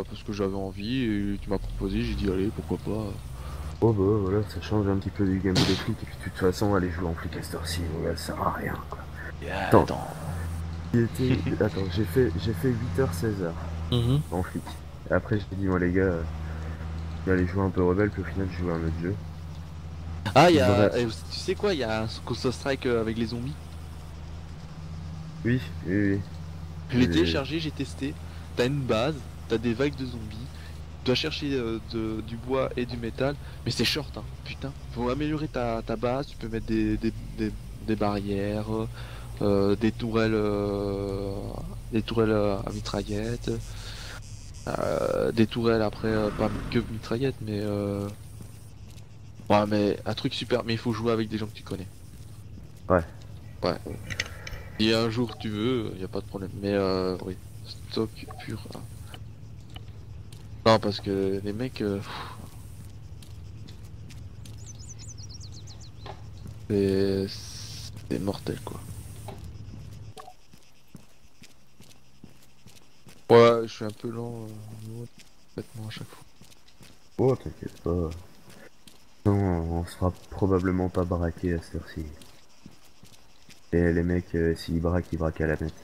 parce que j'avais envie et tu m'as proposé, j'ai dit allez, pourquoi pas. Oh bah voilà, ça change un petit peu du game des flics, et puis de toute façon, aller jouer en flic à cette heure-ci, ouais, ça sert à rien, quoi. Yeah, Attends, attends. Attends, j'ai fait 8h, 16h Mhm. en flic. Et après, j'ai dit, moi les gars, je vais aller jouer un peu rebelle, puis au final, je joue à un autre jeu. Ah, Vrai. tu sais quoi, il y a un Counter Strike avec les zombies. Oui, oui, oui. Je l'ai Et- téléchargé, j'ai testé. T'as une base, t'as des vagues de zombies. Tu dois chercher du bois et du métal, mais c'est short, hein. Putain. Faut améliorer ta base, tu peux mettre des barrières, des tourelles à mitraillettes, des tourelles après, pas que mitraillettes, mais ouais, mais un truc super, mais il faut jouer avec des gens que tu connais. Ouais. Ouais. Si un jour tu veux, y a pas de problème. Mais oui, stock pur. Hein. Non, parce que les mecs, c'est c'est mortel quoi. Ouais, je suis un peu lent complètement à chaque fois. Oh, t'inquiète pas. Non, on sera probablement pas braqué à cette heure-ci. Et les mecs, s'ils braquent, ils braquent à la mette.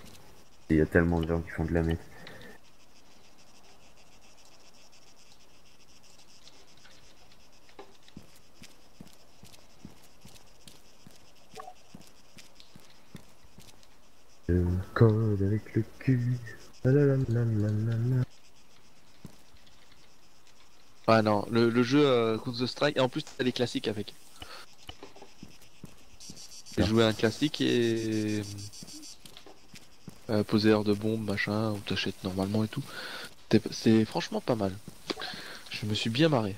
Il y a tellement de gens qui font de la mette. Je code avec le cul. La la la la la la la. Ouais, non, le jeu Counter Strike, et en plus t'as les classiques avec. J'ai Ah. joué un classique et poseur de bombes, machin, où t'achètes normalement et tout. C'est franchement pas mal. Je me suis bien marré.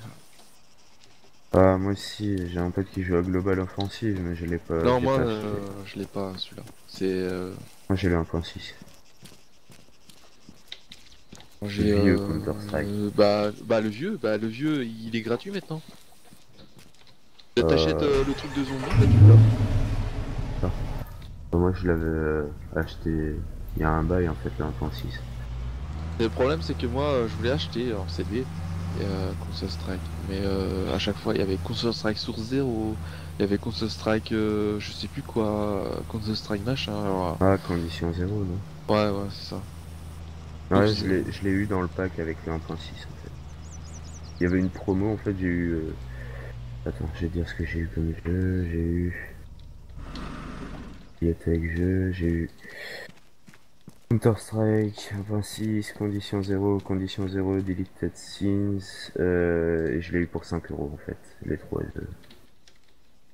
Ah, moi aussi, j'ai un pote qui joue à Global Offensive, mais Non, je l'ai moi, pas acheté. je l'ai pas celui-là. C'est Moi, j'ai le 1.6. j'ai Vieux Counter-Strike. le vieux, il est gratuit maintenant. T'achètes Euh, le truc de zombie, bah tu l'as. ça. Moi, je l'avais acheté il y a un bail, en fait, le 1.6. Et le problème, c'est que moi, je voulais acheter en CD Counter Strike, mais à chaque fois, il y avait Counter Strike Source Zero, il y avait Counter Strike, je sais plus quoi, Counter Strike machin. Alors, Ah, condition zéro, non? ouais, c'est ça. Donc Ouais, c'est je l'ai eu dans le pack avec le 1.6, en fait. Il y avait une promo, en fait, j'ai eu... Attends, je vais dire ce que j'ai eu comme jeu. J'ai eu... Il était avec jeu, j'ai eu... Counter-Strike 1.6, condition zéro, Deleted Scenes, et je l'ai eu pour 5 € en fait, les trois jeux.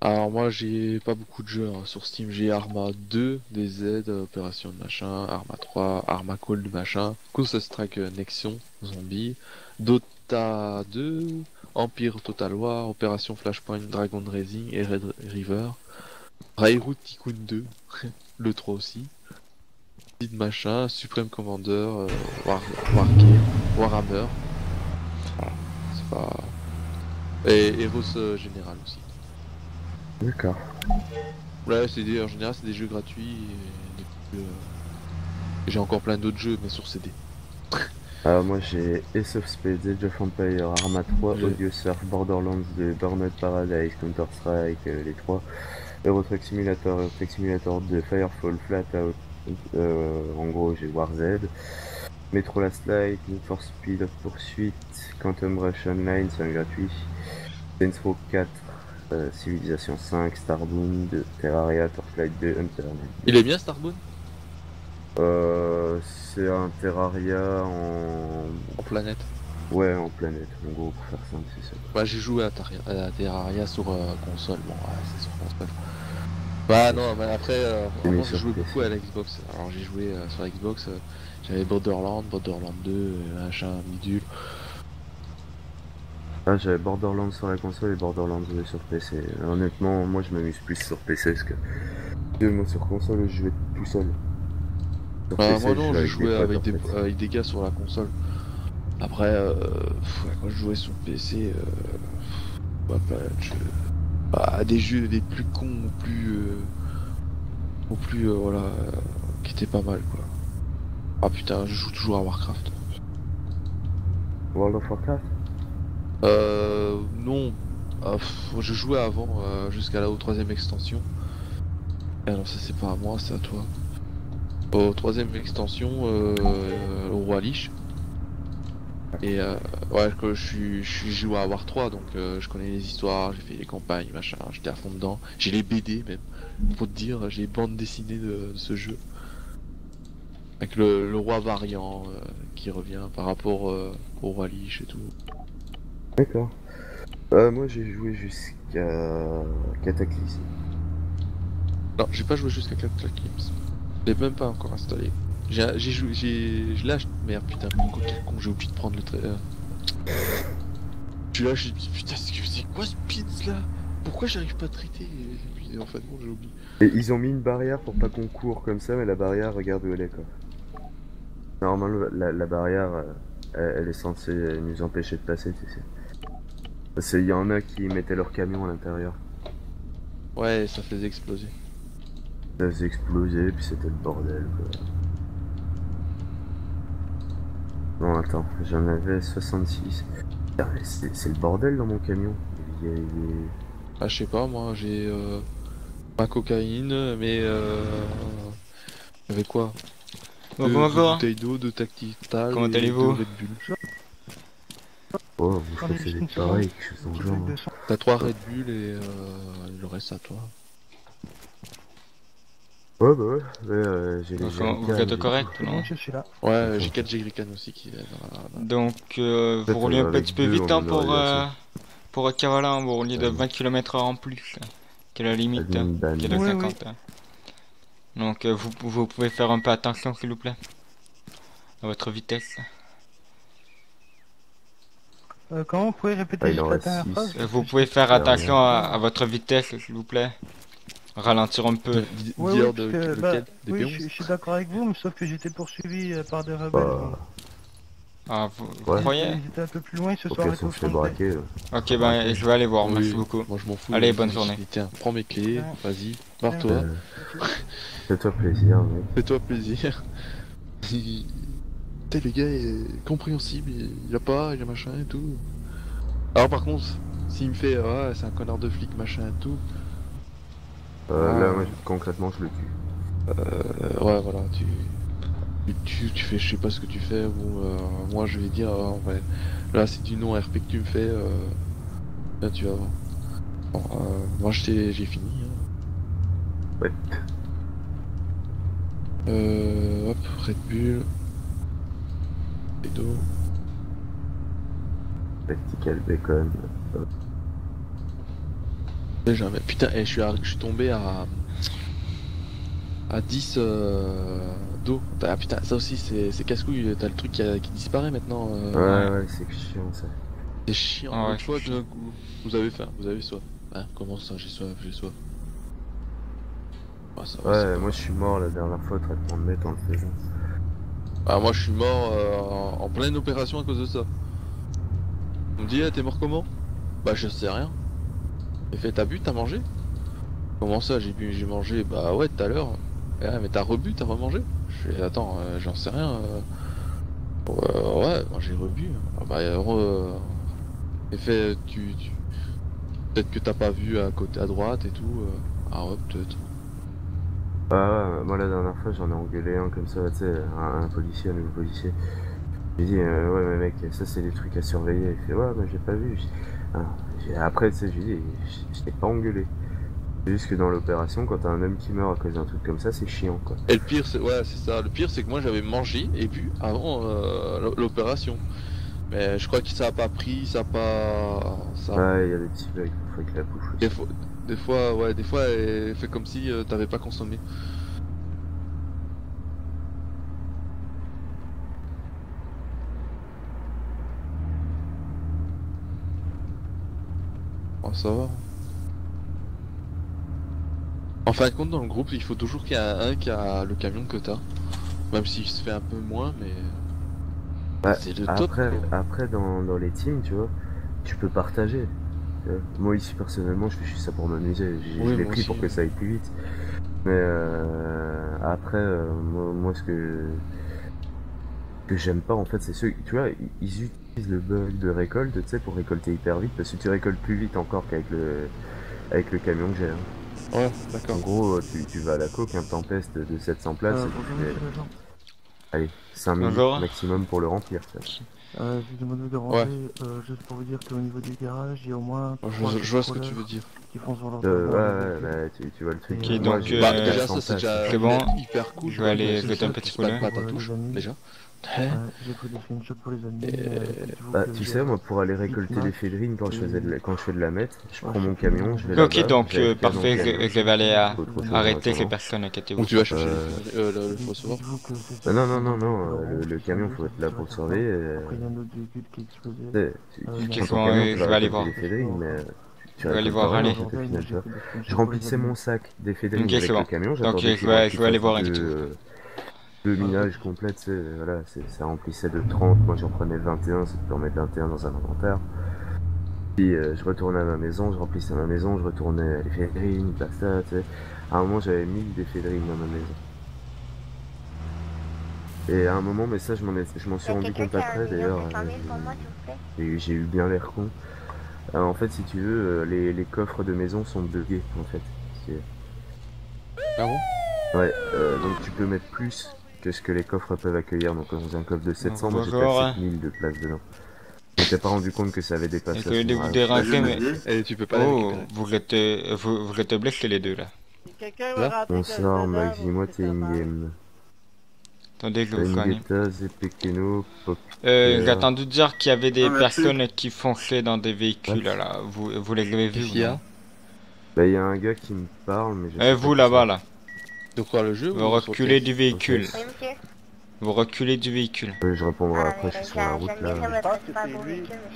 Alors moi j'ai pas beaucoup de jeux hein, sur Steam, j'ai Arma 2, DZ, Opération de machin, Arma 3, Arma Cold machin, Counter Strike Nexion, Zombie, Dota 2, Empire Total War, Opération Flashpoint, Dragon Racing et Red River, Railroad Tycoon 2, le 3 aussi, Speed machin, Supreme Commander, Wargame, Warhammer, voilà, c'est pas... Et Heroes Général aussi. D'accord. Ouais, en général c'est des jeux gratuits j'ai encore plein d'autres jeux, mais sur CD. Alors moi j'ai Ace of Spades, Age of Empire, Arma 3, J'ai- Audio Surf, Borderlands 2, Burnout Paradise, Counter-Strike, les trois, Euro Truck Simulator, Euro Truck Simulator 2, Firefall, Flatout, en gros j'ai Warzed, Metro Last Light, Need for Speed of Pursuit, Quantum Rush Online, c'est un gratuit, Saints Row 4, Civilization 5, Starbound, Terraria, Torchlight 2, Unturned. Il est bien Starbound C'est un Terraria en... en planète. Ouais, en planète, en gros, pour faire simple, c'est ça. Bah j'ai joué à Terraria sur console. Bon, ouais, c'est sur console. Bah Ouais, non, mais après, j'ai mis avant je sur jouais beaucoup PC. à la Xbox. Alors j'ai joué sur Xbox, j'avais Borderlands 2, machin, bidule. Ah, j'avais Borderlands sur la console et Borderlands 2 sur PC. Honnêtement, moi je m'amuse plus sur PC parce que moi sur console je jouais tout seul. Sur Bah moi PC je non, jouais j'ai avec des joué potes en fait. avec des gars sur la console. Après, ouais, quand je jouais sur PC, bah, des jeux les plus cons ou plus voilà, qui étaient pas mal quoi. Ah putain, je joue toujours à Warcraft. World of Warcraft? Non. Je jouais avant, jusqu'à la troisième extension. Alors ça c'est pas à moi, c'est à toi. Au troisième extension, au Roi Lich. Et ouais, que je suis joué à War 3, donc je connais les histoires, j'ai fait les campagnes, machin, j'étais à fond dedans. J'ai les BD même, pour te dire, j'ai les bandes dessinées de ce jeu. Avec le roi variant qui revient par rapport au Roi Lich et tout. D'accord. Moi j'ai joué jusqu'à Cataclysme. Non, j'ai pas joué jusqu'à Cataclysm. Je l'ai même pas encore installé. J'ai joué, je l'ai acheté. Merde, putain, quel con, j'ai oublié de prendre le trait. Je suis là, j'ai dit putain, c'est quoi ce pins là? Pourquoi j'arrive pas à traiter? Et puis en fait, bon, j'ai oublié. Et ils ont mis une barrière pour pas qu'on court comme ça, mais la barrière, regarde où elle est quoi. Normalement, la barrière, elle est censée nous empêcher de passer, tu sais. Parce qu'il y en a qui mettaient leur camion à l'intérieur. Ouais, ça faisait exploser. Ça s'est explosé, puis c'était le bordel quoi. Non, attends, j'en avais 66. Putain, mais c'est le bordel dans mon camion. Ah, je sais pas, moi, j'ai ma cocaïne, mais avec quoi? Deux Bonjour, bouteilles d'eau, deux tactitales comment et deux allez-vous? Red Bull. Oh, je crois que c'est pareil, quelque chose dans le genre. T'as 3 Red Bull et le reste à toi. Ouais, bah ouais, mais j'ai les Vous jerrycans, faites j'ai correct, tout. non? Je suis là. Ouais, j'ai 4 Jegrican aussi qui est Donc, En fait, vous rouliez un avec petit peu deux, vite on hein, en aurait assez. pour Kavala, vous rouliez de 20 km/h en plus, qui est la limite, Admin ban. qui est de Oui, 50. Donc, vous pouvez faire un peu attention, s'il vous plaît, à votre vitesse. Comment vous pouvez Ah, répéter il juste en la reste dernière 6. phrase? Vous pouvez faire Ouais, attention à votre vitesse, s'il vous plaît. Ralentir un peu. Oui, Dire oui, de parce que, lequel? Des oui, P11? je suis d'accord avec vous, mais sauf que j'étais poursuivi par des rebelles. Bah, Ah, vous ouais. croyez? Ils étaient un peu plus loin, ils se Au sont pire, si arrêtés on au se fait fond de baie. braquer. Ok, ben, je vais aller voir, merci Oui, beaucoup. moi je m'en fous. Allez, vas-y, bonne journée. Tiens, prends mes clés, Ouais. vas-y, Ouais. barre-toi, Euh, Fais-toi plaisir, mec. fais-toi plaisir. T'es le gars est compréhensible, il a pas, il a machin et tout. Alors par contre, s'il me fait ouais, c'est un connard de flic machin et tout, Là, ah, moi, concrètement, je le tue. ouais voilà, tu fais je sais pas ce que tu fais ou moi je vais dire ouais, là c'est du non RP que tu me fais, là tu vas voir. Bon, moi j'ai fini. Hein. Ouais. Hop, Red Bull. Et d'eau. Tactical bacon. Jamais. Putain, je suis tombé à 10 d'eau. Ah putain, ça aussi c'est casse-couille, t'as le truc qui disparaît maintenant. Ouais, c'est chiant ça. C'est chiant. Ah ouais, Une fois d'un coup, vous avez faim, vous avez soif. Ah, comment ça, j'ai soif, j'ai soif. Ah, ça va, c'est Ouais, pas moi grave. je suis mort la dernière fois au traitement de meth en le faisant. Ah, moi je suis mort en pleine opération à cause de ça. On me dit, t'es mort comment? Bah, je sais rien. J'ai fait, t'as bu, t'as mangé? Comment ça, j'ai bu, j'ai mangé? Bah, ouais, tout à l'heure. Eh, mais t'as rebu, t'as remangé? Je fais, attends, j'en sais rien. Ouais, moi j'ai rebu. Ah, bah, j'ai fait, peut-être que t'as pas vu à côté, à droite et tout. Ah, ouais, peut-être. Ah ouais, moi la dernière fois j'en ai engueulé un comme ça, tu sais, un policier, un nouveau policier. J'ai dit, ouais mais mec, ça c'est des trucs à surveiller. Il fait, ouais mais j'ai pas vu. Après, tu sais, je lui dis, je t'ai pas engueulé. C'est juste que dans l'opération, quand t'as un homme qui meurt à cause d'un truc comme ça, c'est chiant quoi. Et le pire, c'est ouais, c'est ça. Le pire, c'est que moi j'avais mangé et bu avant l'opération. Mais je crois que ça a pas pris, ça a pas. Ça... Ouais, il y a des petits bugs, faut que la bouche aussi. Des fois, elle fait comme si t'avais pas consommé. Oh, ça va. En fin de compte, dans le groupe, il faut toujours qu'il y ait un qui a le camion que t'as. Même s'il se fait un peu moins, mais. Ouais, C'est le top. après dans les teams, tu vois, tu peux partager. Moi ici personnellement, je fais juste ça pour m'amuser. Oui, Je l'ai moi pris aussi. pour que ça aille plus vite. Mais après, moi ce que que j'aime pas en fait, c'est ceux, tu vois, ils utilisent le bug de récolte, tu sais, pour récolter hyper vite, parce que tu récoltes plus vite encore qu'avec le camion que j'ai. Hein. Ouais, En d'accord. gros, tu vas à la coque, un tempeste de 700 places, et Bonjour, tu fais, monsieur l'agent. allez, 5 minutes Bonjour. maximum pour le remplir, ça. Je vous demande de déranger, juste pour vous dire qu'au niveau du garage, il y a au moins Ouais, 3 je vois ce que tu veux dire. qui font sur leur Ouais, trottoir ouais, avec eux. bah, tu vois le truc. Ok, Moi, donc, j'ai Bah, Euh, déjà, 400 ça, c'est places. déjà C'est bon. hyper cool. Je vais aller C'est jeter ça, un tu petit se coup bats d'œil. pas ta touche, Les amis. déjà. J'ai pris des screenshots pour les amis. dites-vous Bah, que tu j'ai- sais, moi, pour aller récolter Dites-moi. les fédrines quand quand je fais de la mette, je Ouais, prends mon je sais plus camion, je vais comment Ok, là-bas. donc j'avais pris un parfait, camion. je vais aller Autre chose en arrêter ces attendant. personnes, inquiétez-vous. Donc tu vas chercher Euh, le receveur. Dites-vous que c'est Bah non, non, c'est non, dans non, le véhicule le orange, camion, c'est faut être sûr là et pour le certain. surveiller. Après, il y a un autre véhicule qui a explosé. Tu sais, il y a Ok, prends ton bon, camion, tu je vas vais aller récolter voir. les fédrines, mais tu Je vais aller récoltes voir, pas rien, allez. en fait, au final, tu vois. J'ai fait des Je screenshots pour les remplissais amis. mon sac des fédrines Ok, avec c'est le bon. camion, Donc j'attendais je qu'il voit vais qu'il aller fasse voir avec tout. deux minages complets, tu sais, voilà, ça remplissait de 30, moi j'en prenais 21, ça te permet de 21 dans un inventaire. Puis je retournais à ma maison, je remplissais ma maison, je retournais les fédrines, basta, tu sais. À un moment j'avais 1000 des fédrines dans ma maison. Et à un moment, mais ça je m'en suis rendu compte après d'ailleurs, j'ai eu bien l'air con. En fait, si tu veux, les coffres de maison sont buggés en fait. Ah bon? Ouais, donc tu peux mettre plus que ce que les coffres peuvent accueillir. Donc dans un coffre de 700, moi j'étais Bonjour. à 7000 de place dedans. Je m'étais pas rendu compte que ça avait dépassé à ce Essayez de vous moment-là. déranger, mais... Et tu peux pas les Oh, récupérer. vous êtes blessés les deux là. Quelqu'un Là? va rentrer Bonsoir dedans, Maxi, moi vous t'es faites mal. in-game. Attendez, je vous soigne. Benguetta, Zepekeno, Pop. J'ai entendu dire qu'il y avait des personnes qui fonçaient dans des véhicules là. Vous les avez vus ou FIA. non? Bah y a un gars qui me parle, mais je sais pas Vous qui là-bas c'est. là. De quoi le jeu Vous ou sur le reculez texte? du véhicule. Oui, monsieur. Vous reculez du véhicule. Je répondrai après, je suis sur la route là.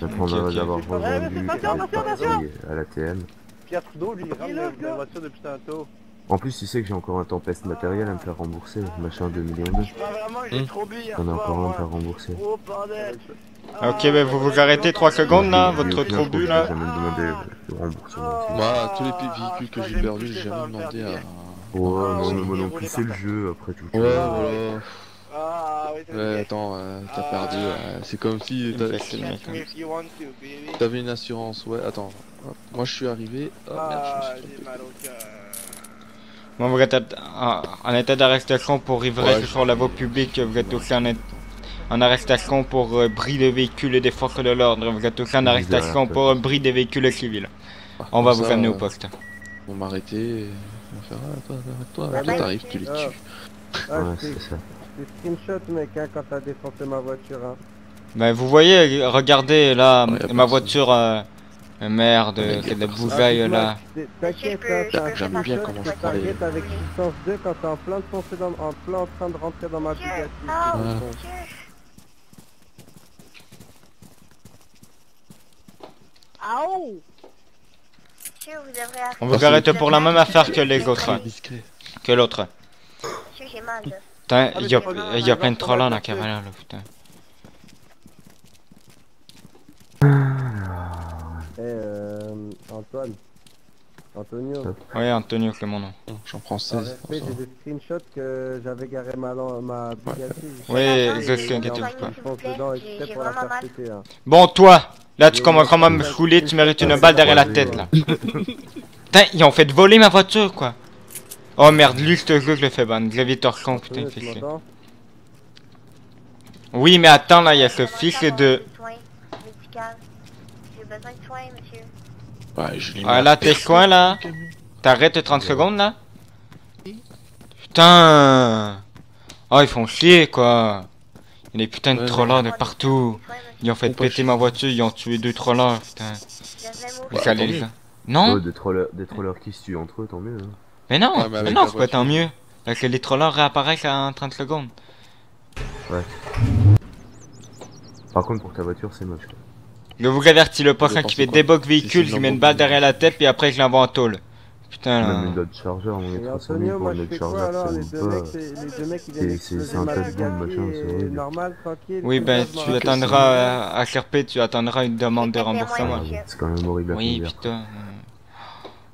J'apprendrai d'avoir C'est pas vrai, revendu mais c'est une pas partie à la TM. Pierre Trudeau, lui, il rentre dans la voiture depuis tantôt. En plus, tu sais que j'ai encore un tempeste matériel à me faire rembourser, machin 2 millions d'euros. Vraiment, j'ai trop bu hier J'en ai soir, encore un à me moi. faire rembourser. Oh, bordel. Ok, ben vous vous arrêtez 3 secondes là, votre J'ai aucun trop bu faute, là. j'ai jamais demandé le remboursement. Moi, tous les véhicules que j'ai perdus, j'ai jamais demandé à. Ouais, non, mais moi non plus, c'est le jeu après tout. Ouais, voilà. Ah, oui, c'est Ouais, bien. attends, t'as perdu. C'est comme si Il me fait chier, le mec, hein. If you want to, baby. t'avais une assurance. Ouais, attends. Hop. Moi, je suis arrivé. Oh merde, Ah, je me suis j'ai trompé. mal au cœur. Bon, vous êtes en état d'arrestation pour ivresse Ouais, sur la voie publique. Vous êtes aussi en arrestation pour bris de véhicules et des forces de l'ordre. Vous êtes aussi en arrestation pour bris des véhicules civils. Ah, On va comme vous ça, amener au poste. Ils vont m'arrêter. Et... On va faire. Ah, toi, toi, Ah, toi, bah, t'arrives, tu les ah. tues. Ah, Ouais, c'est c'est ça. des screenshots, mec, hein, quand t'as défoncé ma voiture, hein. Ben, vous voyez, regardez là, Ouais, y a ma pas de voiture. Merde, Ouais, quelle y a bougaille là. T'inquiète, hein, t'as un J'aime bien screenshot comment que je parlais. t'arrêtes avec puissance 2 quand t'es en plein en train de rentrer dans ma Bugatti. Voilà. Aouh! Monsieur, vous devrez On vous arrête pour la même affaire que les autres. Discret. Que l'autre. Monsieur, j'ai mal. Putain, il y a plein de trolls là, carrément là, putain. Antoine. Antonio. Ouais, Antonio, c'est mon nom. Bon, j'en prends En 16. respect, j'ai des screenshots que j'avais garé ma Bugatti. Ouais, je J'ai sais, mal. inquiétez-vous pas. Je fonce dedans exprès J'ai pour la vraiment faire mal. péter, hein. Bon, toi, là, tu commences vraiment à me saouler, tu mérites une balle derrière la tête là. Putain, ils ont fait voler ma voiture quoi. Oh merde, lui, ce jeu, je le fais ban. Xavier Torchon, putain, il Antonio, fait tu chier. m'entends? Oui, mais attends, là, il y a ce J'ai fils besoin de. soins médicaux. J'ai besoin de soins, monsieur. Ouais, je l'ai mis Ah à là, t'es personne, coin là. le camion. T'arrêtes 30 secondes là. Putain. Oh, ils font chier quoi. Il y a des putains de Ouais, trollers de partout. Soins, monsieur. Ils ont fait Faut pas péter chier. ma voiture, ils ont tué 2 trollers, putain. Je devrais Mais mourir. ça tant les- mieux. Non? Oh, des trollers qui se tuent entre eux, tant mieux. Hein. Mais non, Ouais, mais mais avec non, la c'est pas tant voiture. mieux. Parce que les trollers réapparaissent en 30 secondes. Par contre, pour ta voiture, c'est moche. Je vous avertis, le prochain dépend qui c'est fait quoi. débug Si véhicule, c'est je une mets une balle Lamborghini. derrière la tête, puis après je l'envoie en tôle. Putain Même une là. Dodge Charger, on est Et 300 000 Antonio, pour moi une je Dodge fais quoi Charger, alors? ça Les vaut deux pas. mecs, les deux mecs ils viennent C'est d'exploser un ma tas de bombes, Bugatti machin, c'est et horrible. normal, tranquille. Oui, tout ben ça, je tu m'en attendras à RP, tu attendras une demande de Faites-moi, remboursement. monsieur. C'est quand même horrible à Oui, conduire. putain.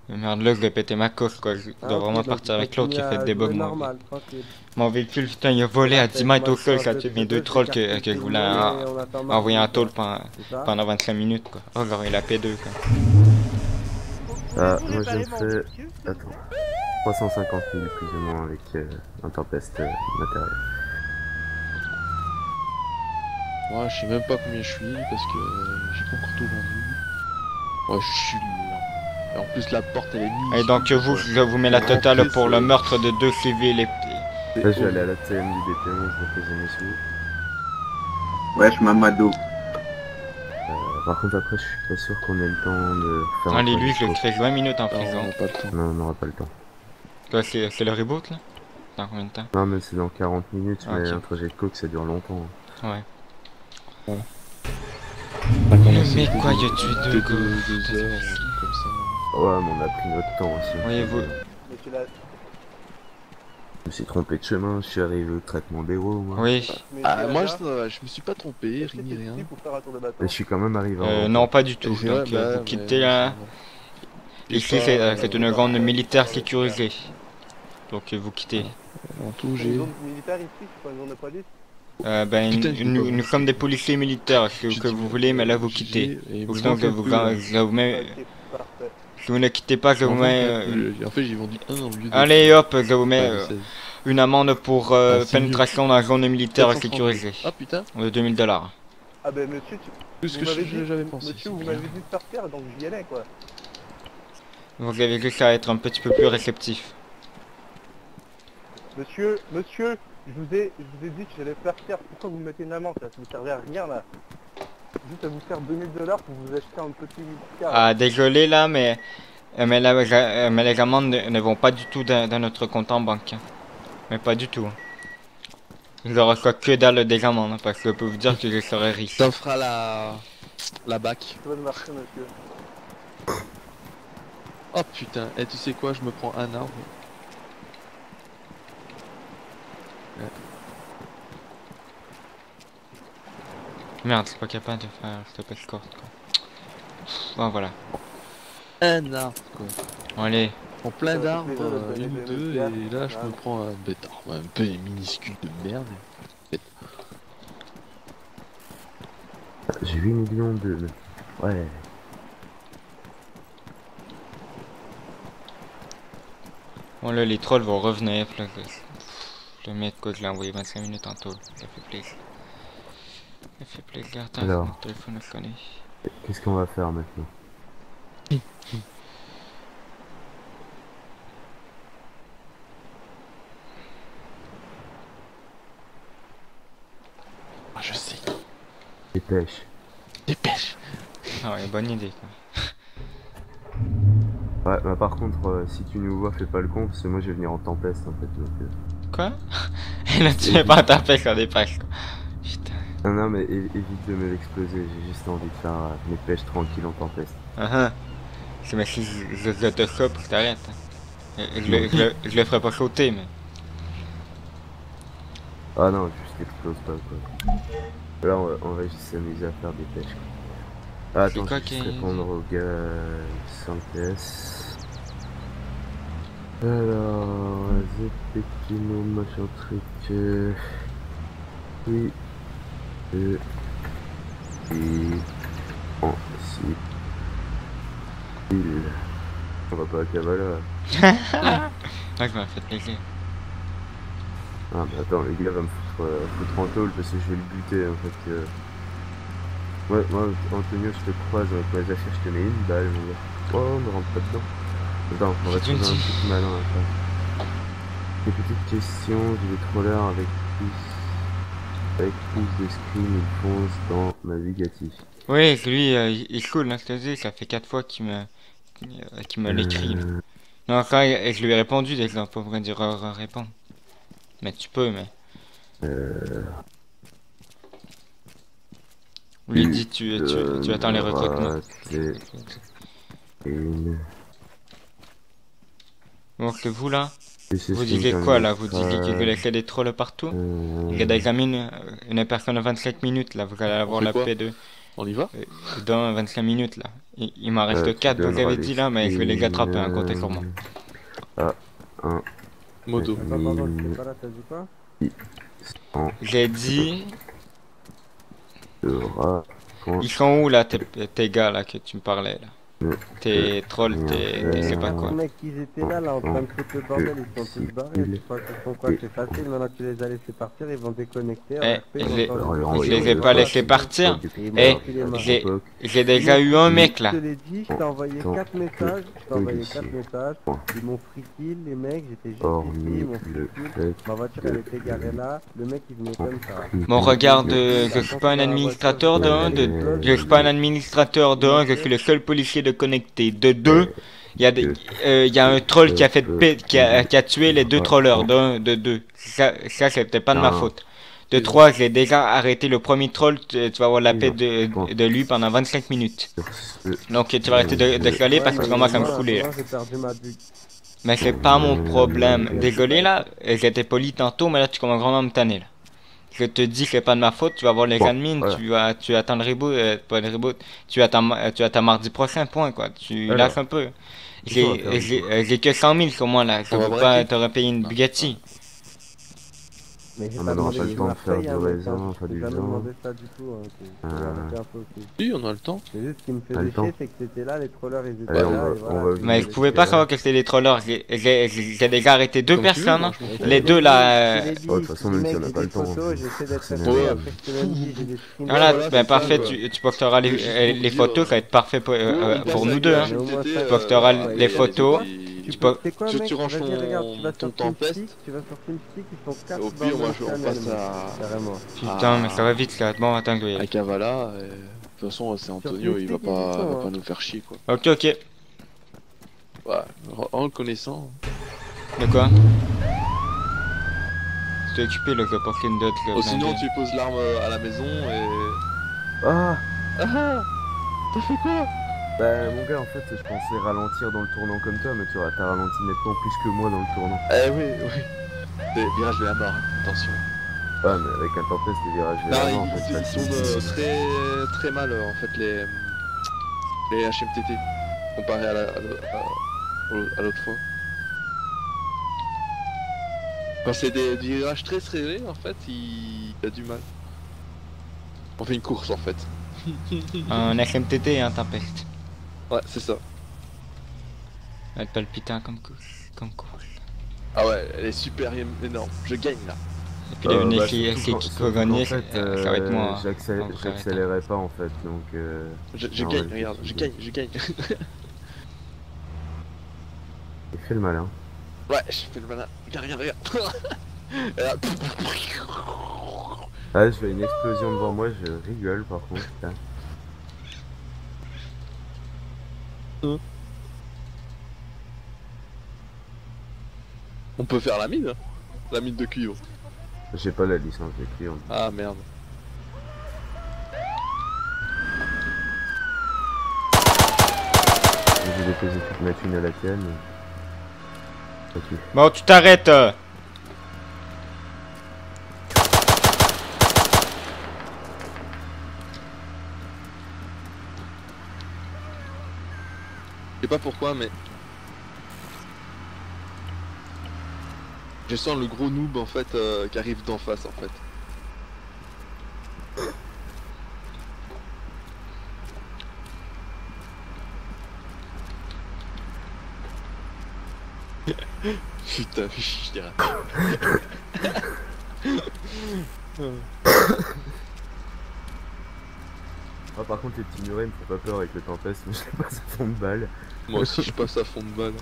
Merde, là, je vais péter ma course, quoi. Je dois vraiment partir avec l'autre qui a fait des bugs, moi. normal, tranquille. Mon véhicule, putain, il a volé à 10 mètres au sol quand tu mes deux trolls que je voulais envoyer en tôle pendant 25 minutes, quoi. Oh, j'aurais la P2, quoi. Ah, moi j'ai fait... Attends. 350 000 plus ou moins avec un tempeste matériel. Moi, je sais même pas combien je suis parce que j'ai pas encore tout vendu. Ouais, je suis là. Et en plus, la porte elle est mise. Et donc, vous, je vous mets la totale pour le meurtre de 2 civils et... Là, je vais aller à la TM du DP11 de poser mes sous. Wesh, Mamadou. Par contre, après, je suis pas sûr qu'on ait le temps de faire Allez, un lui, je le discours. crée 20 minutes en Non, prison. on n'a pas le temps. Non, on n'aura pas le temps. Quoi, c'est le reboot, là? Dans combien de temps? Non, mais c'est dans 40 minutes, mais Ok. un projet de coke, ça dure longtemps. Ouais. Mais Mais quoi, il a tué deux gars? 2 heures, un truc comme ça. Ouais, mais on a pris notre temps aussi. Voyez-vous. Je me suis trompé de chemin, je suis arrivé au traitement des roues, moi. Oui. Ah, moi je me suis pas trompé, ni rien. Mais je suis quand même arrivé en... Non, pas du tout. Ouais, Donc, bah, vous mais quittez là. c'est bon. Ici, c'est une zone militaire sécurisée. Donc, vous quittez. En tout, j'ai. militaire ici, c'est pas une zone de police. Ben, Putain, j'ai nous, pas nous sommes des policiers militaires, ce que vous voulez, mais là, vous quittez. Ou sinon, je vous mets... Ok, parfait. Si vous ne quittez pas, je vous mets... En fait, j'ai vendu un au lieu de. Allez, hop, je vous mets Ouais, une amende pour c'est pénétration dans la zone militaire 430. sécurisée. Ah putain, De 2000 $. Ah ben monsieur, tout ce que j'avais pensé. monsieur, vous m'avez dit de sortir, donc j'y allais quoi. Vous avez juste à être un petit peu plus réceptif. Monsieur, je vous ai dit que j'allais faire taire. Pourquoi vous me mettez une amende là? Ça vous servait à rien là. Juste à vous faire 2000 $ pour vous acheter un petit car. Ah, désolé là, mais les amendes ne vont pas du tout dans notre compte en banque. Hein. Mais pas du tout. Hein. Je reçois que dalle des amendes, hein, parce que je peux vous dire que je serai riche. Ça fera la bac. Ça va marcher monsieur. Oh putain, et tu sais quoi, je me prends un arbre. Ouais. Merde, c'est pas capable de faire stop escort quoi. Bon voilà. Un arbre quoi. Bon, allez. En plein Ça d'arbres, fait plaisir de une ou donner deux, des et bières. là je me prends un bêtard, un peu minuscule de merde. J'ai 8 millions de... Ouais. Bon là, les trolls vont revenir. Là, le mec quoi, je l'ai envoyé 25 minutes en tôle. Ça fait plaisir. Ça fait plaisir. Attends, Alors. mon téléphone a sonné. Qu'est-ce qu'on va faire maintenant? Ah, je sais. Dépêche. Dépêche. Ah ouais, bonne idée quoi. Ouais, bah par contre, si tu nous vois, fais pas le con, parce que moi je vais venir en tempeste en fait. Donc, Quoi? Et là, tu mets pas ta pêche en dépasse quoi. Putain. Non, mais évite de me l'exploser, j'ai juste envie de faire mes pêches tranquilles en tempeste. C'est mais si je te chope, je t'arrête. Hein. Je le ferai pas sauter, mais. Ah non, juste explose pas quoi. Là, on va juste s'amuser à faire des pêches quoi. Ah, C'est attends, quoi je vais qui juste est- répondre au gars 5S. Alors, Zepetino, machin truc. Oui. Et ensuite. On va pas à Kavala. Ah, je m'en fait plaisir. Ah, mais attends, le gars va me foutre en tôle parce que je vais le buter en fait. Ouais, moi, Antonio, je te croise avec mes affaires, je te mets une balle, mon gars. Oh, ne rentre pas dedans. Attends, on va Qu'est-ce que trouver tu un dis truc malin après. Des petites questions, j'ai des trollers avec plus de screen, ils foncent dans navigatif. Oui, lui, il cool, hein, je te dis, ça fait 4 fois qu'il me l'écrit. Là. Non, quand je lui ai répondu déjà, pas vrai dire répondre. Mais tu peux, mais. Lui dit tu attends les recrutements. Une... Bon, que vous là, C'est vous ce qui disiez me quoi permet là? de Vous disiez qu'il vous laissait des trolls partout? Il y a d'examine une personne à 25 minutes là, vous allez avoir fait la quoi P2 On y va? dans 25 minutes là. Il m'en reste Tu 4, vous donneras avez les dit là, mais je vais les attraper, hein, comptez sur moi. Ah, un. Moto. Attends, c'est pas là, t'as dit quoi? J'ai dit... Sera. Ils sont où là, tes gars là que tu me parlais là? Tes trolls, tes je sais pas Les quoi. mecs, ils étaient là, en train de foutre le bordel, ils sont tous barrés. Tu crois qu'ils font quoi? C'est facile, maintenant tu les as laissés partir, ils vont déconnecter. Je les ai pas laissés partir. Eh, j'ai déjà eu un mec là. Je te l'ai dit, je t'ai envoyé 4 messages, ils m'ont free kill, les mecs, j'étais juste ici, ils m'ont free kill. Ma voiture elle était garée là, le mec il venait comme ça. Bon, regarde, je suis pas un administrateur de 1, je suis pas un administrateur de 1, je suis le seul policier de connecté. De 2, il y a un troll qui a fait qui a tué les 2 trollers. De 2, ça c'était pas de ma faute. De 3, j'ai déjà arrêté le premier troll, tu vas avoir la paix de lui pendant 25 minutes. Donc tu vas arrêter de gueuler parce que commence à me saouler là. Mais c'est pas mon problème. Désolé là, j'étais poli tantôt, mais là tu commences vraiment à me tanner là. Je te dis que c'est pas de ma faute, tu vas voir les admins, tu attends le reboot, pas le reboot, tu attends mardi prochain, point quoi, tu lâches un peu. J'ai que 100 000 sur moi là, je peux pas te repayer une Bugatti. Mais j'ai On pas n'aura demandé pas le temps de faire hein, du raisin, pas j'ai du jamais vin. demandé ça du tout, hein, j'ai arrêté un peu aussi. Oui, on a le temps. Mais juste ce qui me T'as faisait le temps. chier, c'est que c'était là, les trollers ils étaient Allez, là, on et va voilà. Mais vous pouvez pas savoir que c'était des trollers, j'ai déjà arrêté 2 Comme tu veux, personnes, moi, hein. je m'en fous. Les 2 là... Je te l'ai dit, de toute façon, même si on n'a j'ai pas des le temps, photos, j'essaie d'être c'est respecté, bon. après je te l'ai dit, j'ai des screens. Voilà, voilà, ben c'est parfait, ça, quoi. tu posteras les photos, ça va être parfait pour nous deux, hein. Tu posteras les photos. Tu peux- sais quoi, tu mec? ranges Vas-y, regarde, tu vas ton sur TeamSpeak, Tempest. tu vas sur TeamSpeak, ils sont 4 Au dans pire, le moi, même on channel, passe mec. à Carrément. Putain, mais ça va vite là. Bon, attends, je dois y aller. Kavala. De toute façon, c'est Antonio, il va pas nous faire chier quoi. Ok, ok. Ouais, en le connaissant. De quoi? Je t'ai occupé là, je vais porter une dot là. Oh, sinon, tu poses l'arme à la maison et. Ah Ah! T'as fait quoi? Bah mon gars en fait je pensais ralentir dans le tournant comme toi mais tu vois t'as ralenti nettement plus que moi dans le tournant. Eh oui, oui. Des virages de la mort, hein. Attention. Ouais mais avec un tempest les virages de la mort en fait Ils tournent très mal en fait les HMTT comparé à l'autre fois. Quand c'est des virages très serrés en fait il a du mal. On fait une course en fait. Un HMTT, hein, Tempest. Ouais c'est ça. Ça va être palpitant comme course. Ah ouais elle est super énorme, je gagne là. Et puis le bah, qui surtout va gagner, en ça fait, va être moi. j'accélérais pas en fait donc Je non, gagne, ouais, regarde, je gagne. j'ai fait le malin. Ouais, j'ai fait le malin. Regarde. Et là, Ah je vois une explosion devant moi, je rigole par contre. Putain. on peut faire la mine, hein. La mine de cuivre. J'ai pas la licence de client. Ah merde. J'ai déposé toute ma thune à la tienne. Ok. Bon, tu t'arrêtes. Je sais pas pourquoi, mais je sens le gros noob en fait qui arrive d'en face en fait. Putain, je dirais. Ah, par contre les petits murets me font pas peur avec le tempest, mais je passe à fond de balle. Moi aussi je passe à fond de balle.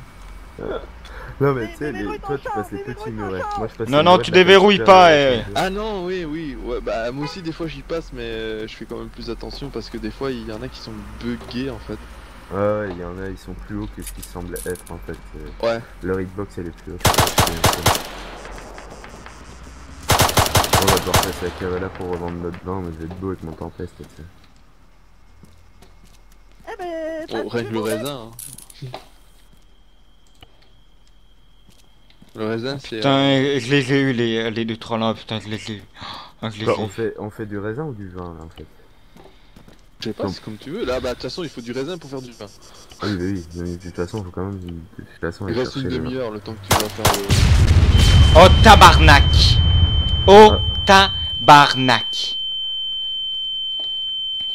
Non mais tu sais, toi tu passes les petits murets. Moi je passe Non, les non, murets, tu t'as déverrouilles super, pas, Ah non, oui, ouais, bah moi aussi des fois j'y passe, mais je fais quand même plus attention parce que des fois il y en a qui sont buggés en fait. Ouais, il y en a, ils sont plus hauts que ce qu'ils semblent être en fait. Ouais. Leur hitbox elle est plus haute. On va devoir passer à Kavala pour revendre notre vin, mais je vais être beau avec mon tempest, tu sais. On règle le raisin. Hein. Le raisin c'est... Putain, je les ai eu les 2 trolls là, putain, je les ai eu. Ah, je les Bah, ai eu. on fait du raisin ou du vin là en fait? Je sais pas, c'est comme tu veux. Là, bah, de toute façon, il faut du raisin pour faire du pain. Oui, bah oui, mais de toute façon, il faut quand même. De toute façon, Il aller reste une chercher demi-heure le temps que tu vas faire le. Oh tabarnak! Oh tabarnak!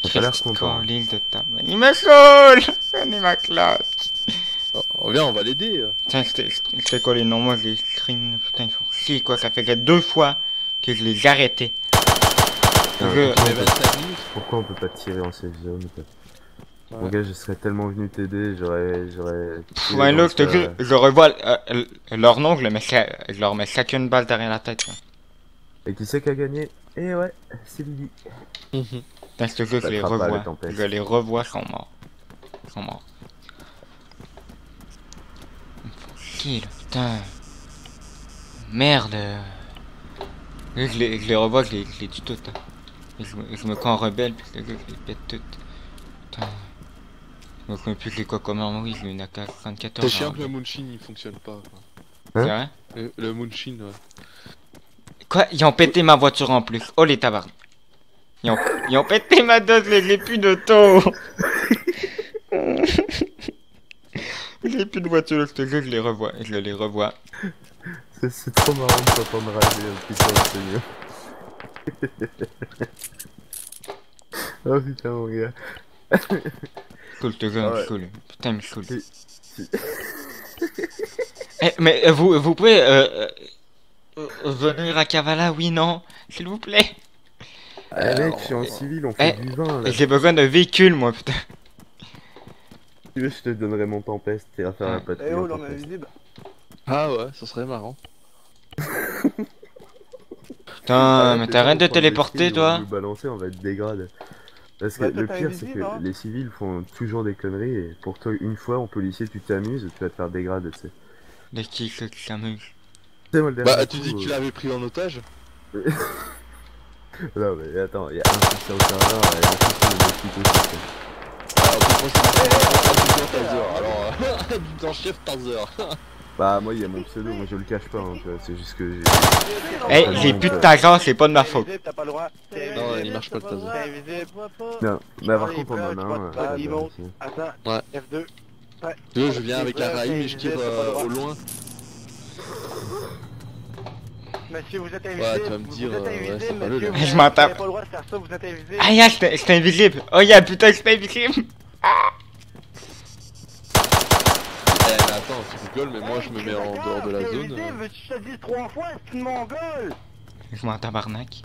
T'as pas l'air content. L'île de tabarnak. Il me saoule! Prenez ma classe! Oh, viens, on va l'aider. Tiens, c'était quoi les noms? Moi, je les screen. Putain, ils font chier, quoi. Ça fait que 2 fois que je les ai arrêtés. Pourquoi on peut pas tirer en safe zone? Mon gars, je serais tellement venu t'aider, j'aurais. Ouais, là, je revois leur nom, je leur mets chacune balle derrière la tête. Quoi. Et qui c'est qui a gagné? Eh ouais, c'est Lily. Putain, ce jeu, je les revois. Je les revois, ils sont morts. Ils sont morts. Ils me font chier, là, putain. Merde. Là, je les revois, je les tue toutes. Là. Je me crois en rebelle, parce que je les pète toutes. Putain. Je me connais plus que les quoi comme arme, oui, j'ai une AK-44. C'est chiant que le Moonshin il fonctionne pas. C'est vrai? Le Moonshin, ouais. Quoi? Ils ont pété ma voiture en plus. Oh les tabards. Ils ont pété ma dose, j'ai plus d'auto. J'ai plus de voiture, je te jure, je les revois. Je les revois. C'est trop marrant de t'entendre rager putain, c'est mieux. Oh putain, mon gars. Cool, je te jure, cool. Putain, mais cool. Eh, mais vous pouvez venir à Kavala, oui, non? S'il vous plaît. Eh mec, je suis en civil, on fait du vin là. J'ai besoin d'un véhicule, moi, putain. Si tu veux, je te donnerai mon tempeste et à faire la patrouille. Eh oh, l'homme invisible. Ah ouais, ça serait marrant. Putain, mais t'arrêtes de téléporter, toi? On va nous balancer, on va être dégrade. Parce que le pire, c'est que les civils font toujours des conneries et pour toi, une fois, en policier, tu t'amuses, tu vas te faire dégrader, tu sais. De qui ceux qui s'amusent? Bah, tu dis que tu l'avais pris en otage? Non, mais attends, il y a un qui au serveur et en plus, il y a des petits aussi. Alors, dans chef Tazer. Bah, moi, il y a mon pseudo, moi je le cache pas, hein, c'est juste que j'ai. Eh, j'ai plus de Tazer, c'est pas de ma faute. Non, il marche pas le Tazer. Non, mais par contre, on en a un. Ouais. F2. Tu veux, je viens avec la raïm et je tire au loin. Monsieur, vous êtes invisible. Ouais, tu vas me dire, ouais, c'est pas le là. Je m'en tape. Vous n'avez pas le droit de faire ça, vous êtes invisible. Ah, y'a, j'étais invisible. Oh, y'a, putain, j'étais invisible. Attends, tu rigoles, mais moi je me mets en dehors de la zone. Veux-tu que je te dise 3 fois, c'est une mongole. Je m'en tabarnak.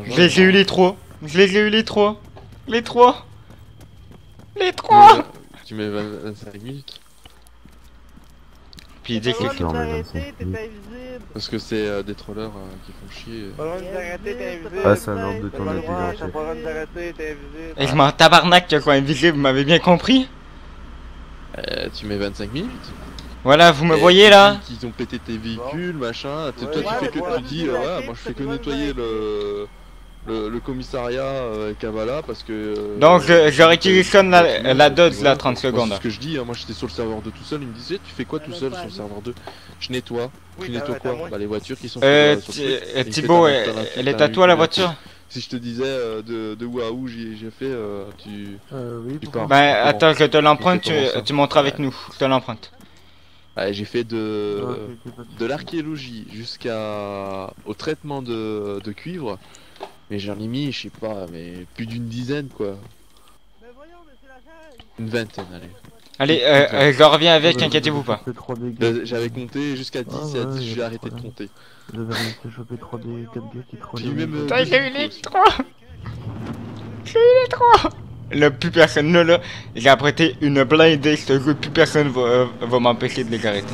Je les ai eu les 3. Je les ai eu les 3. Les 3. Les 3. Tu mets 25 minutes. Puis il dit que parce que c'est des trollers qui font chier. Ah, c'est un ordre de ton adjudant, chef. Et je m'en tabarnak que quoi invisible, vous m'avez bien compris? Tu mets 25 minutes. Voilà, vous me voyez là? Ils ont pété tes véhicules, machin. Toi tu fais que tu dis, ouais, moi je fais que nettoyer le commissariat Kavala parce que. Donc je réquisitionne la dose là 30 secondes. C'est ce que je dis, hein. Moi j'étais sur le serveur 2 tout seul, il me disait tu fais quoi tout seul sur le serveur 2? Je nettoie. Tu nettoies quoi? Bah les voitures qui sont Thibaut, elle est à toi la voiture? Si je te disais de où à où j'ai fait, tu pars. Bah attends, je te l'emprunte, tu montres avec nous, je te l'emprunte. J'ai fait de l'archéologie au traitement de cuivre. Mais j'en ai mis, je sais pas, mais plus d'une dizaine quoi. Une vingtaine, allez. Allez, je reviens avec, inquiétez-vous pas. J'avais compté jusqu'à 10 et à 10 j'ai arrêté de compter. J'ai eu même. J'ai eu les 3. J'ai eu les 3. Là, plus personne, là, j'ai apprêté une blindée, je te jure, plus personne va m'empêcher de les arrêter.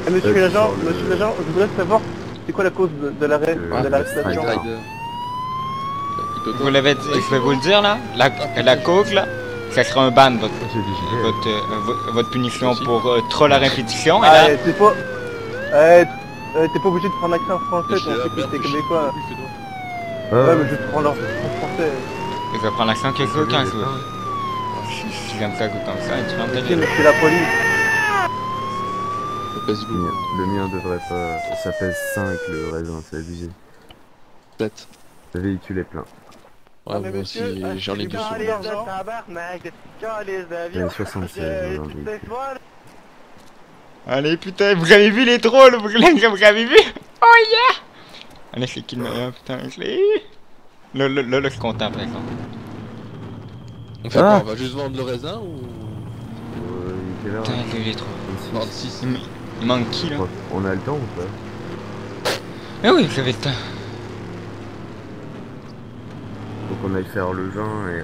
Monsieur l'agent, je voulais savoir, c'est quoi la cause de l'arrêt de l'arrestation? Vous l'avez dit, je vais vous le dire là, la coke là, ça sera un ban votre punition pour troll à répétition. Et là... t'es pas obligé de prendre l'accent français, on sait que t'es québécois. Ouais, mais je prends leur français. Je vais prendre l'accent québécois quand je veux. Si j'aime ça comme ça, tu vas me c'est la police. pèse lourd. Le mien devrait pas. Ça pèse 5 le raisin, c'est abusé. Peut-être. Le véhicule est plein. Ouais, moi aussi, j'en ai 2 sur moi. J'en ai 76 dans un véhicule. Allez, putain, vous avez vu les trolls, vous avez vu? Oh yeah! Allez, c'est qui le meilleur, putain, Là, je suis content, par exemple. On fait quoi? On va juste vendre le raisin ou... Quelle heure? Putain, il y a eu les trolls. 26. Il manque qui, là? On a le temps ou pas? Ah oui, j'avais le temps. Faut qu'on aille faire le vin et...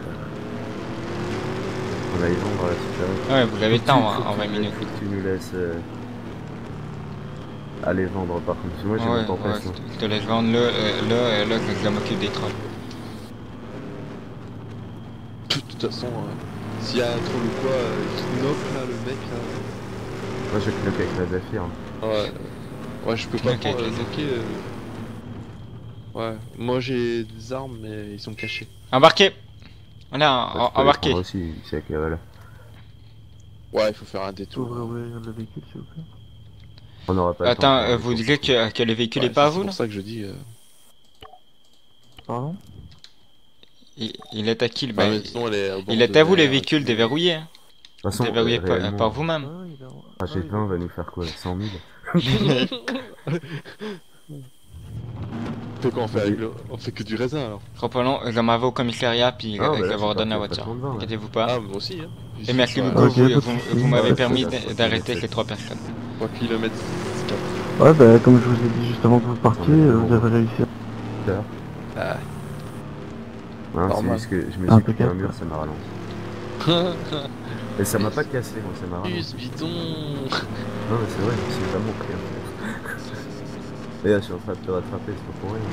on aille vendre à la super. Ouais, vous avez le temps en 20 minutes. Faut que tu nous laisses... aller vendre par contre. Parce que moi j'ai mon tempête. Je te laisse vendre là, que je m'occupe des trolls. De toute façon, s'il y a un troll ou quoi, qui knock là, le mec là... Moi je knock avec la Zafir. Ouais, je peux pas knocker. Ouais, moi j'ai des armes mais ils sont cachés. Embarquez! Voilà, embarquez! Moi aussi, c'est que voilà. Ouais, il faut faire un détour. Ouvrez le véhicule s'il vous plaît. On aura pas Attends, le temps. vous dites que le véhicule est pas à vous, C'est là? pour ça que je dis... Pardon? Il est à qui, le mais sinon, il est à vous, le véhicule déverrouillé, hein? De toute façon, Déverrouillé réellement, par vous-même. Un G20 va nous faire quoi? 100 000? Fait quoi, on fait que du raisin alors? Reprenons, je m'en vais au commissariat puis je vous redonne la voiture. Inquiétez-vous pas. Ah, moi aussi, hein. Et merci beaucoup, vous m'avez permis d'arrêter ces 3 personnes. 3 km. Ouais, bah comme je vous ai dit juste avant que vous partiez, vous avez réussi Ah. Non, c'est juste que je me suis pris un mur, ça m'a ralenti. Et ça m'a pas cassé, moi, ça m'a ralenti. Bidon. Non, mais c'est vrai, je me suis vraiment pris un mur. Et là, je suis en train de te rattraper, c'est pas pour rien.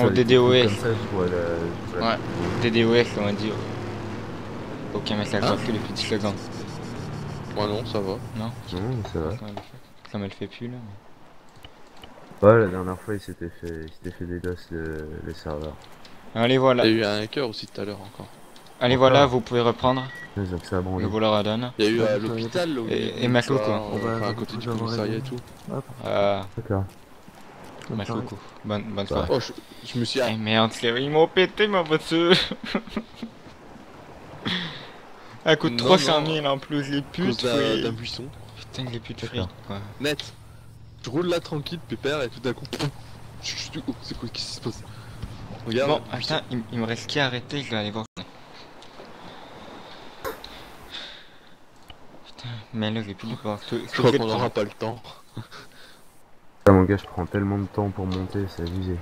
Oh, DDoS. Comme ça, je vois Ouais, DDoS, on m'a dit. Aucun message reçu depuis 10 secondes. Moi non, ça va. Non? Non, ça va. Ça me le fait plus là. Ouais, la dernière fois, il s'était fait des DOS le serveur. Allez, voilà. Il y a eu un hacker aussi tout à l'heure encore. Allez, voilà, vous pouvez reprendre. Donc ça a Je vous le redonne. Il y a eu à l'hôpital là où et merci beaucoup. Enfin, à côté du commissariat et tout. D'accord. Merci beaucoup. Bonne soirée. Oh, je me suis... Eh merde, ils m'ont pété ma voiture. Elle coûte 300 000 en plus, les putes. D'un buisson. Putain, les putes frites quoi. Net. Je roule là tranquille, pépère, et tout d'un coup... C'est quoi qui se passe? Regarde. Bon, attends, il me reste qui à arrêter, je vais aller voir. Putain, mais là j'ai plus de voir. Je crois qu'on n'aura pas le temps. Ah, mon gars, je prends tellement de temps pour monter, c'est abusé.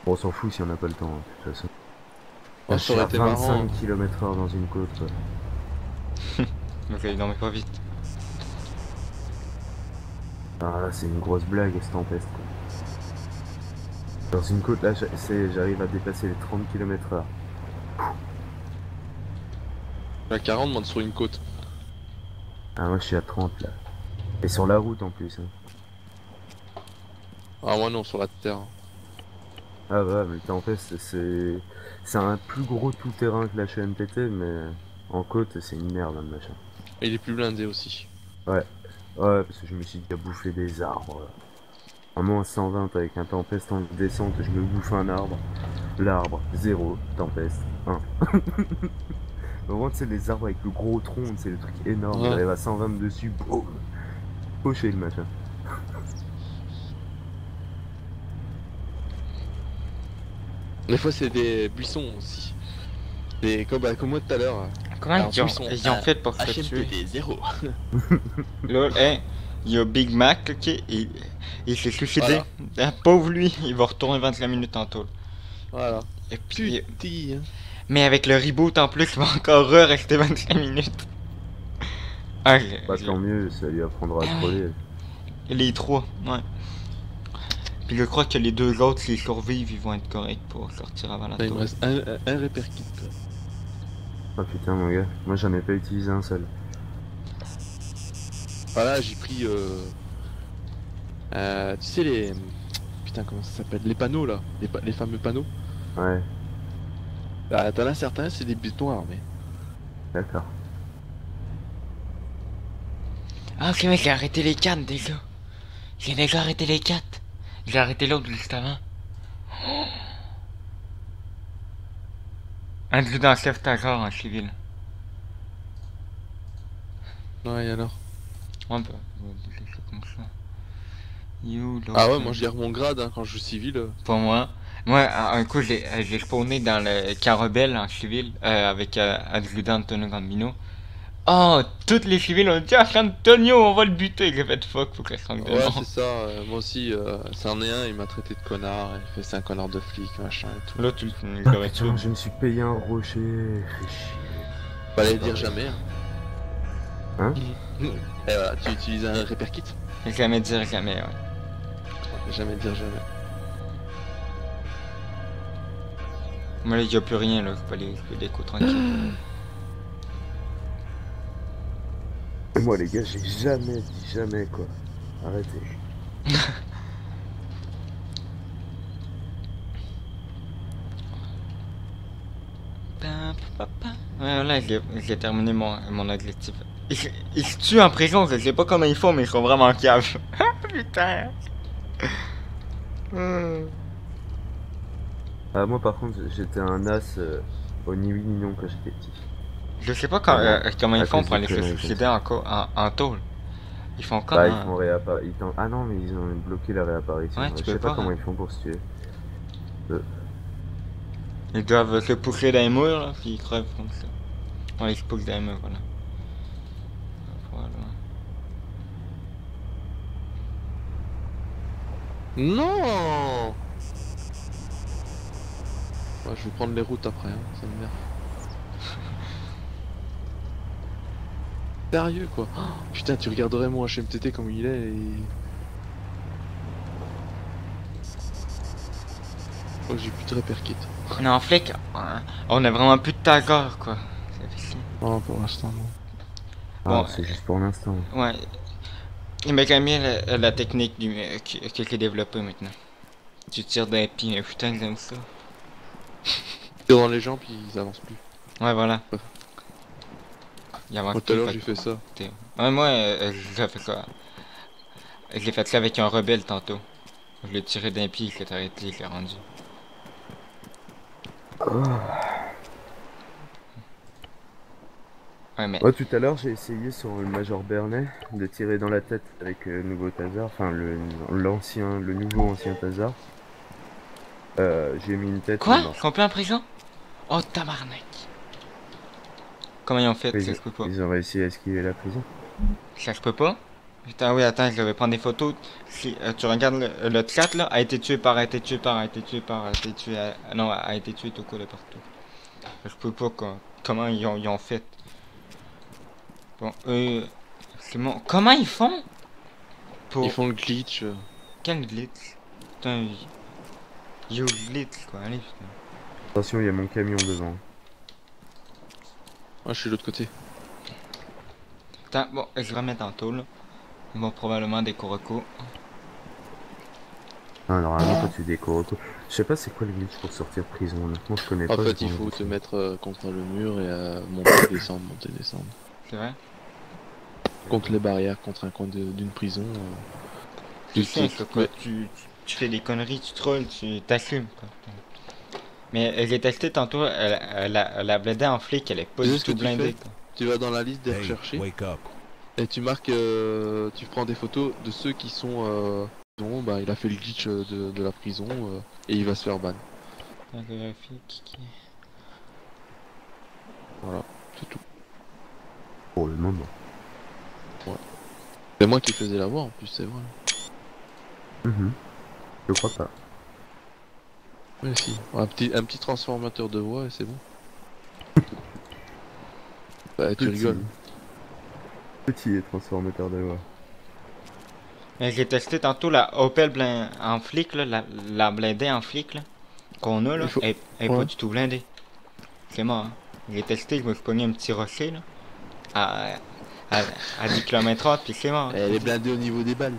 Bon, on s'en fout si on n'a pas le temps, hein, de toute façon. Oh, je suis à 25 km/h dans une côte. Ok, non mais pas vite. Ah là, c'est une grosse blague, cette tempête, quoi. Dans une côte, là, j'arrive à dépasser les 30 km/h. À 40, monte sur une côte. Ah, moi, je suis à 30, là. Et sur la route, en plus. Hein. Ah, moi non, sur la terre. Ah bah, mais Tempest, c'est un plus gros tout-terrain que la HMPT, mais en côte, c'est une merde, le machin. Et il est plus blindé aussi. Ouais, parce que je me suis déjà bouffé des arbres. À moins 120 avec un Tempest en descente, je me bouffe un arbre. L'arbre, 0, Tempest, 1. Vraiment, c'est les arbres avec le gros tronc, c'est le truc énorme, j'arrive à 120 dessus, boum, poché le machin. Des fois, c'est des buissons aussi. Des comme moi tout à l'heure. Comment ils ont fait pour se tuer? 0. Lol, hein, il y a Big Mac, ok, il s'est suicidé. Voilà. Pauvre lui, il va retourner 25 minutes en tôle. Voilà. Et puis, Putain. mais avec le reboot en plus, il va encore rester 25 minutes. Ah, bah tant mieux, ça lui apprendra à troller. Les 3, ouais. Puis je crois que les 2 autres, s'ils survivent, ils vont être corrects pour sortir avant la tôle. Il me reste un repair kit. Oh putain mon gars, moi j'en ai pas utilisé un seul. Voilà, j'ai pris tu sais les... Putain, comment ça s'appelle? Les panneaux là, les fameux panneaux. Ouais. T'en as certains, c'est des bêtes noirs, mais... D'accord. Ah ok, mais j'ai arrêté les 4 déjà. J'ai déjà arrêté les 4. J'ai arrêté l'autre juste avant. Adjudant chef Tajor en civil. Ouais, alors. Ouais, bah, on va dire ça comme ça. You, Ah ouais, moi je garde mon grade hein, quand je joue civil. Pour moi. Moi, un coup, j'ai spawné dans le camp rebelle en civil avec adjudant Antonio Gambino. Oh, toutes les civils ont dit ah, Antonio, on va le buter. J'ai fait fuck, faut que je change de Ouais, nom. c'est ça. Moi aussi, c'en est un, il m'a traité de connard. Il fait c'est un connard de flic, machin et tout. L'autre, tu Ah, l'aurais tué. putain, je me suis payé un rocher. Fais chier. Fallait dire jamais. Hein. Hein? Et voilà, tu utilises un repair kit. Jamais dire jamais, ouais. Jamais dire jamais. Moi, là, il n'y a plus rien, là. Je peux déco tranquille. Et moi, les gars, j'ai jamais dit jamais, quoi. Arrêtez. Ouais, voilà, j'ai terminé mon objectif. Ils se tuent en prison, je sais pas comment ils font, mais ils sont vraiment caves. Putain. Ah, moi, par contre, j'étais un as au ni oui ni non quand j'étais petit. Je sais pas comment À ils font cause pour aller des se conneries suicider en tôle. Ils font Bah, ils comment? font réapparaître. Ah non, mais ils ont bloqué la réapparition. Ouais, Je tu sais peux pas pas, comment hein. ils font pour se tuer. Ils doivent se pousser dans les murs, là, puis ils crèvent comme ça. Ouais, ils se poussent dans les murs, voilà. Voilà. Non. Ouais, je vais prendre les routes après, hein, ça m'énerve. Sérieux quoi. Oh, putain, tu regarderais mon HMTT comme il est et... Oh, j'ai plus de repair kit. Non, Flick, on a vraiment plus de taggers, quoi. Non, pour l'instant non. Bon, Ah, c'est juste pour l'instant. Ouais. Il m'a quand même la technique que j'ai développée maintenant. Tu tires d'un pied, mais putain, j'aime ça. Tire dans les gens puis ils avancent plus. Ouais, voilà. Ouais. Il avance Tout à plus, l'heure fait j'ai que- fait ça. Ouais, moi, j'ai fait ça. J'ai fait ça avec un rebelle tantôt. Je l'ai tiré d'un pied, il s'est arrêté, il s'est rendu. Ouais, mais. Ouais, tout à l'heure, j'ai essayé sur le Major Bernet de tirer dans la tête avec le nouveau Tazar, enfin le nouveau ancien Tazar. J'ai mis une tête. Quoi? il est mort. Ils sont plus en prison? Oh, tabarnak. Comment ils ont fait? Ça se peut pas. Ils ont réussi à esquiver la prison. Ça se peut pas? Putain, oui, attends, je vais prendre des photos. Si tu regardes le chat là, a été tué par, a été tué par, a été tué par, a été tué, non, a été tué tout court de partout. Je peux pas quoi. Comment ils ont fait? Bon, c'est bon. Comment ils font? Pour... Ils font le glitch. Quel glitch? Putain, yo glitch quoi, allez putain. Attention, il y a mon camion devant. Ah, je suis de l'autre côté. Attends, bon, je vais remettre en taux là. Ils vont probablement des Kuroko. Ah, normalement, quand tu décores, je sais pas c'est quoi le glitch pour sortir de prison. Honnêtement, je connais pas. En fait, il faut te mettre contre le mur et monter, descendre, monter, descendre. C'est vrai? Contre les barrières, contre un coin d'une prison. Tu sais que quoi, tu fais des conneries, tu trolls, tu t'assumes quoi. Mais j'ai testé tantôt, la blindée en flic, elle est pas du tout blindée quoi. Tu vas dans la liste des recherchés et tu marques, tu prends des photos de ceux qui sont bah il a fait le glitch de la prison et il va se faire ban. Voilà, c'est tout. Pour le moment. Ouais. C'est moi qui faisais la voix en plus, c'est vrai. Je crois pas. Ouais, si. Un petit transformateur de voix et c'est bon. Bah, tu rigoles. Petit transformateur de voix. J'ai testé tantôt la Opel en flic, là, la blindée en flic là, qu'on a là, elle est pas du tout blindée. C'est mort. Hein. J'ai testé, je me suis pogné un petit rocher là, à 10 km/h, puis c'est mort. Elle est blindée au niveau des balles.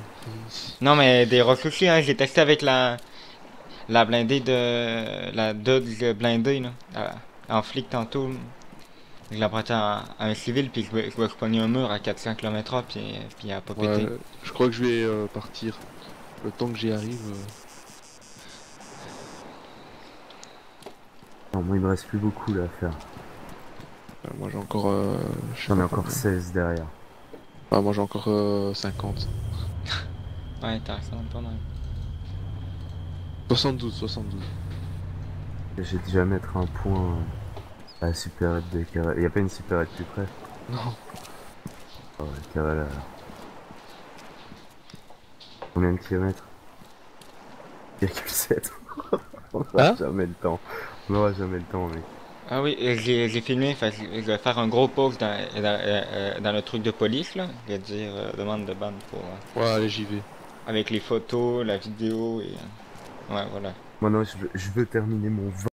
Non, mais des roches aussi, hein, j'ai testé avec la blindée de. La Dodge blindée là, en flic tantôt. Je l'ai prêté à un civil, puis je vais repogner un mur à 400 km/h, puis il a pas pété. Ouais, je crois que je vais partir. Le temps que j'y arrive. Non, moi il me reste plus beaucoup là à faire. Moi j'ai encore. J'en ai encore 16 derrière. Ah, moi j'ai encore 50. Ouais, t'as raison, pas mal. 72. J'ai déjà mettre un point à la supérette de Caral. Il n'y a pas une supérette plus près? Non. Oh, Caral. Combien de kilomètres? 0,7. On n'aura jamais le temps. On n'aura jamais le temps, mec. Ah oui, j'ai filmé, je vais faire un gros pause dans le truc de police, là. Je vais dire demande de bande pour... Ouais, allez, j'y vais. Avec les photos, la vidéo et... ouais, voilà. Moi non, je veux terminer mon